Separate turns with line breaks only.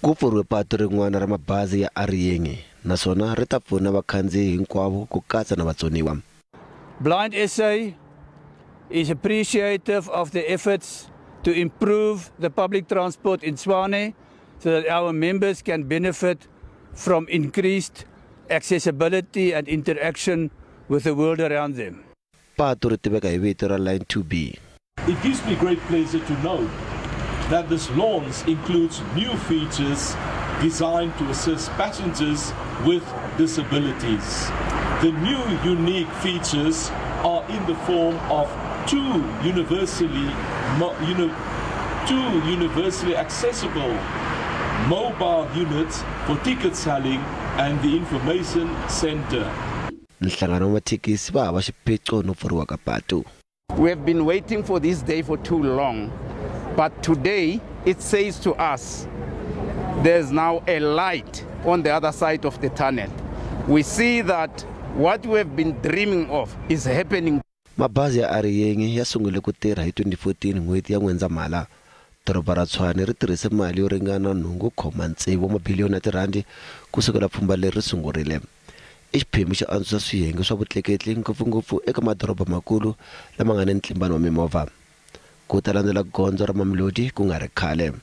Ku pfuriwe patu rin'wana ra mabazi ya Ariyenge naswona ri ta pfuna vakhandziyi hinkwavo ku katsa na vatsoniwa.
Blind SA is appreciative of the efforts to improve the public transport in Tshwane so that our members can benefit from increased accessibility and interaction with the world around them.
Patu ri tiveka hi vito ra line 2B.
It gives me great pleasure to know that this launch includes new features designed to assist passengers with disabilities. The new unique features are in the form of two universally accessible mobile units for ticket selling and the information center.
We have been waiting for this day for too long, but today it says to us there's now a light on the other side of the tunnel. We see that what we have been dreaming of is happening.
Mabazi ya Ariyenge ya sungule ku tirha hi 2014 n'hweti ya N'wendzamhala. Doroba ra Tshwane ri tirhise mali yo ringana R9.6 mabiliyoni kusukela pfhumba leri ri sungurile. I xiphemu xa antswisa swiyenge swa vutleketli ngopfungopfu eka madoroba makulu lama nga ni ntlimbano wa mimovha. Ku ta landzela gondzo ra Mamelodi ku nga ri khale.